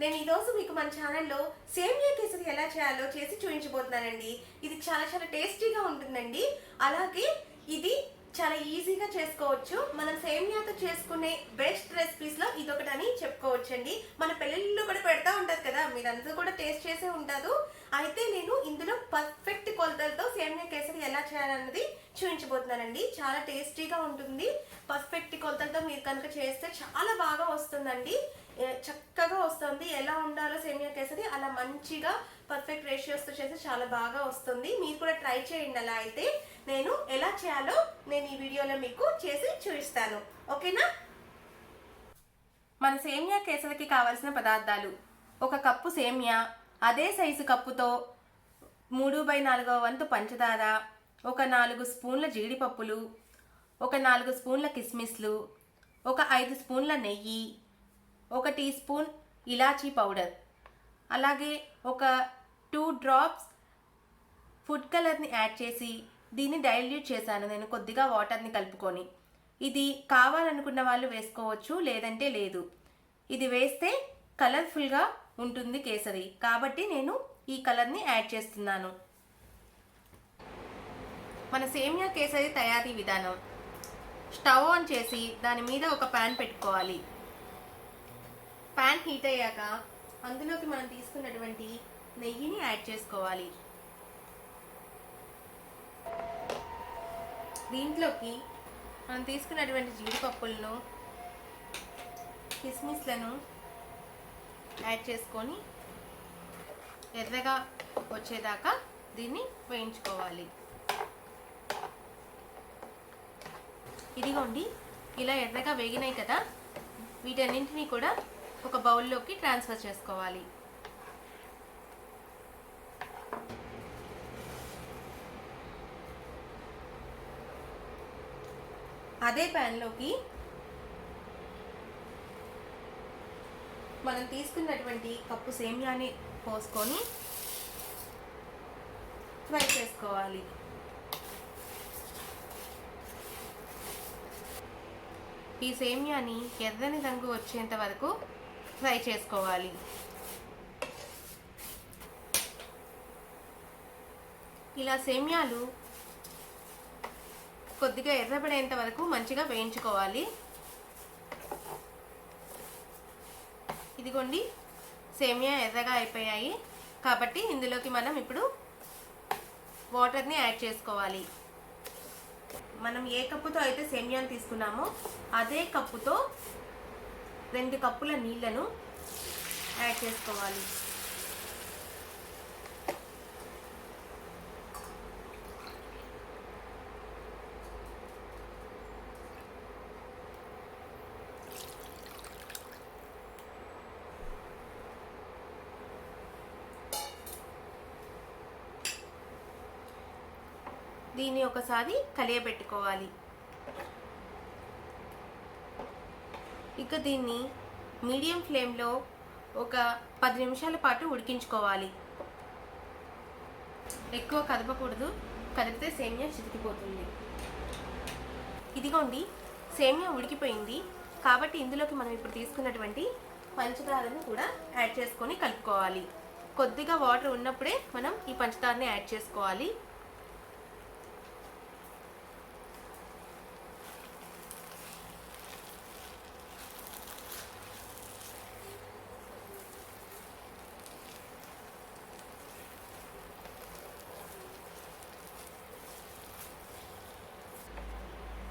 నేను ఈరోజు మీకు మన ఛానల్లో సేమియా కేసరి ఎలా చేయాలో చేసి చూపించబోతున్నానండి. ఇది చాలా చాలా టేస్టీగా ఉంటుందండి. అలాగే ఇది చాలా ఈజీగా చేసుకోవచ్చు. మనం సేమియాతో చేసుకునే బెస్ట్ రెసిపీస్లో ఇదొకటని చెప్పుకోవచ్చండి. మన పెళ్ళిళ్ళలో కూడా పెడతా ఉంటారు కదా, మీరందరూ కూడా టేస్ట్ చేసే ఉంటారు. అయితే నేను ఇందులో పర్ఫెక్ట్ కొలతలతో సేమియా కేసరి ఎలా చేయాలన్నది చూపించబోతున్నానండి. చాలా టేస్టీగా ఉంటుంది. పర్ఫెక్ట్ కొలతలతో మీరు కనుక చేస్తే చాలా బాగా వస్తుందండి. చక్కగా వస్తుంది. ఎలా ఉండాలో సేమియా కేసరి అలా మంచిగా పర్ఫెక్ట్ రేషియోస్తో చేస్తే చాలా బాగా వస్తుంది. మీరు కూడా ట్రై చేయండి. అలా అయితే నేను ఎలా చేయాలో నేను ఈ వీడియోలో మీకు చేసి చూపిస్తాను. ఓకేనా? మన సేమియా కేసరికి కావాల్సిన పదార్థాలు: 1 కప్పు సేమియా, అదే సైజు కప్పుతో 3/4 వంతు పంచదార, 4 స్పూన్ల జీడిపప్పులు, 4 స్పూన్ల కిస్మిస్లు, 5 స్పూన్ల నెయ్యి, 1 టీ స్పూన్ ఇలాచీ పౌడర్, అలాగే 2 డ్రాప్స్ ఫుడ్ కలర్ని యాడ్ చేసి దీన్ని డైల్యూట్ చేశాను నేను కొద్దిగా వాటర్ని కలుపుకొని. ఇది కావాలనుకున్న వాళ్ళు వేసుకోవచ్చు, లేదంటే లేదు. ఇది వేస్తే కలర్ఫుల్గా ఉంటుంది కేసరి, కాబట్టి నేను ఈ కలర్ని యాడ్ చేస్తున్నాను. మన సేమియా కేసరి తయారీ విధానం: స్టవ్ ఆన్ చేసి దాని మీద ఒక ప్యాన్ పెట్టుకోవాలి. ప్యాన్ హీట్ అయ్యాక అందులోకి మనం తీసుకున్నటువంటి నెయ్యిని యాడ్ చేసుకోవాలి. దీంట్లోకి మనం తీసుకున్నటువంటి జీడిపప్పులను, కిస్మిస్లను యాడ్ చేసుకొని ఎర్రగా వచ్చేదాకా దీన్ని వేయించుకోవాలి. ఇదిగోండి, ఇలా ఎర్రగా వేగినాయి కదా, వీటన్నింటినీ కూడా ఒక బౌల్లోకి ట్రాన్స్ఫర్ చేసుకోవాలి. అదే ప్యాన్లోకి మనం తీసుకున్నటువంటి కప్పు సేమియాని పోసుకొని ఫ్రై చేసుకోవాలి. ఈ సేమియాని ఎర్రని రంగు వచ్చేంత వరకు ఫ్రై చేసుకోవాలి. ఇలా సేమియాలు కొద్దిగా ఎర్రబడేంత వరకు మంచిగా వేయించుకోవాలి. ఇదిగోండి, సేమియా ఎర్రగా అయిపోయాయి కాబట్టి ఇందులోకి మనం ఇప్పుడు వాటర్ని యాడ్ చేసుకోవాలి. మనం ఏ కప్పుతో అయితే సేమియాని తీసుకున్నామో అదే కప్పుతో 2 కప్పుల నీళ్లను యాడ్ చేసుకోవాలి. దీన్ని ఒకసారి కలియబెట్టుకోవాలి. ఇక దీన్ని మీడియం ఫ్లేమ్లో ఒక 10 నిమిషాల పాటు ఉడికించుకోవాలి. ఎక్కువ కదపకూడదు, కదిపితే సేమియా చితికిపోతుంది. ఇదిగోండి, సేమియా ఉడికిపోయింది కాబట్టి ఇందులోకి మనం ఇప్పుడు తీసుకున్నటువంటి పంచదారను కూడా యాడ్ చేసుకొని కలుపుకోవాలి. కొద్దిగా వాటర్ ఉన్నప్పుడే మనం ఈ పంచదారని యాడ్ చేసుకోవాలి.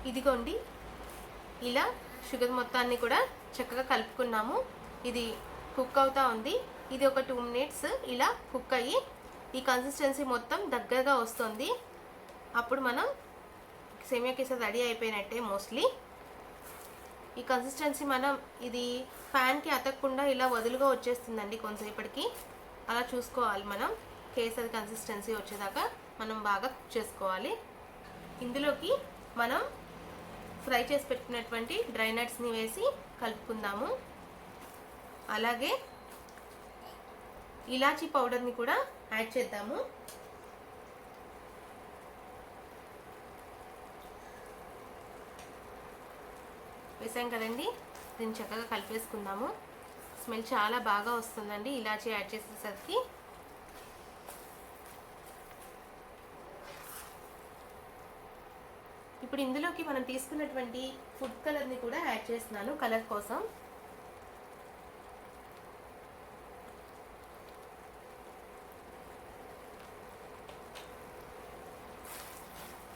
ఇదిగోండి, ఇలా షుగర్ మొత్తాన్ని కూడా చక్కగా కలుపుకున్నాము. ఇది కుక్ అవుతా ఉంది. ఇది ఒక 2 మినిట్స్ ఇలా కుక్ అయ్యి ఈ కన్సిస్టెన్సీ మొత్తం దగ్గరగా వస్తుంది. అప్పుడు మనం సేమియా కేసరి రెడీ అయిపోయినట్టే మోస్ట్లీ. ఈ కన్సిస్టెన్సీ మనం ఇది ప్యాన్కి అతకకుండా ఇలా వదులుగా వచ్చేస్తుందండి కొంతసేపటికి. అలా చూసుకోవాలి మనం. కేసరి కన్సిస్టెన్సీ వచ్చేదాకా మనం బాగా కుక్ చేసుకోవాలి. ఇందులోకి మనం ఫ్రై చేసి పెట్టుకున్నటువంటి డ్రై నట్స్ని వేసి కలుపుకుందాము. అలాగే ఇలాచీ పౌడర్ని కూడా యాడ్ చేద్దాము. వేసాం కదండి, దీన్ని చక్కగా కలిపేసుకుందాము. స్మెల్ చాలా బాగా వస్తుందండి ఇలాచీ యాడ్ చేసేసరికి. ఇప్పుడు ఇందులోకి మనం తీసుకున్నటువంటి ఫుడ్ కలర్ని కూడా యాడ్ చేస్తున్నాను కలర్ కోసం.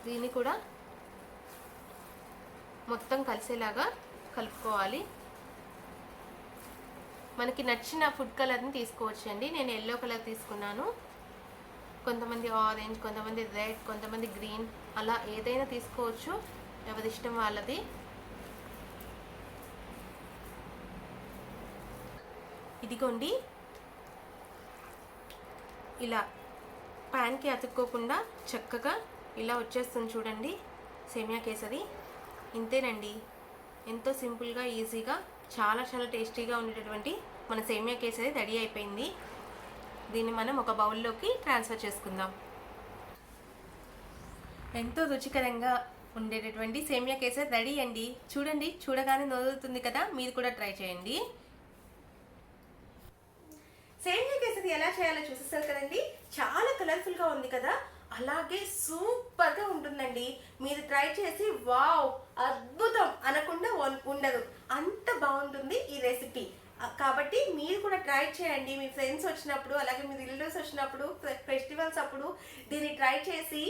దీన్ని కూడా మొత్తం కలిసేలాగా కలుపుకోవాలి. మనకి నచ్చిన ఫుడ్ కలర్ని తీసుకోవచ్చండి. నేను ఎల్లో కలర్ తీసుకున్నాను. కొంతమంది ఆరెంజ్, కొంతమంది రెడ్, కొంతమంది గ్రీన్, అలా ఏదైనా తీసుకోవచ్చు, ఎవరి ఇష్టం వాళ్ళది. ఇదిగోండి ఇలా ప్యాన్కి అతుక్కోకుండా చక్కగా ఇలా వచ్చేస్తుంది చూడండి సేమియా కేసరి. ఇంతేనండి, ఎంతో సింపుల్గా ఈజీగా చాలా చాలా టేస్టీగా ఉండేటటువంటి మన సేమియా కేసరి రెడీ అయిపోయింది. దీన్ని మనం ఒక బౌల్లోకి ట్రాన్స్ఫర్ చేసుకుందాం. ఎంతో రుచికరంగా ఉండేటటువంటి సేమియా కేసరి రెడీ అండి. చూడండి, చూడగానే నోరుతుంది కదా, మీరు కూడా ట్రై చేయండి. సేమియా కేసరి ఎలా చేయాలో చూసేసారు కదండి. చాలా కలర్ఫుల్గా ఉంది కదా, అలాగే సూపర్గా ఉంటుందండి. మీరు ట్రై చేసి వావ్ అద్భుతం అనకుండా ఉండదు, అంత బాగుంటుంది ఈ రెసిపీ. కాబట్టి మీరు కూడా ట్రై చేయండి. మీ ఫ్రెండ్స్ వచ్చినప్పుడు, అలాగే మీ రిలేటివ్స్ వచ్చినప్పుడు, ఫెస్టివల్స్ అప్పుడు దీన్ని ట్రై చేసి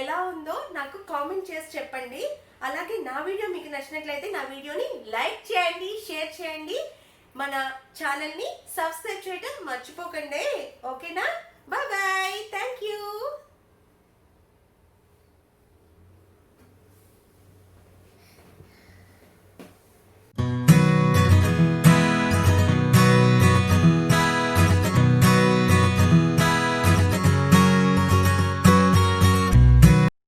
ఎలా ఉందో నాకు కామెంట్ చేసి చెప్పండి. అలాగే నా వీడియో మీకు నచ్చినట్లయితే నా వీడియోని లైక్ చేయండి, షేర్ చేయండి, మన ఛానల్ని సబ్స్క్రైబ్ చేయడం మర్చిపోకండి. ఓకేనా? Bye bye, thank you.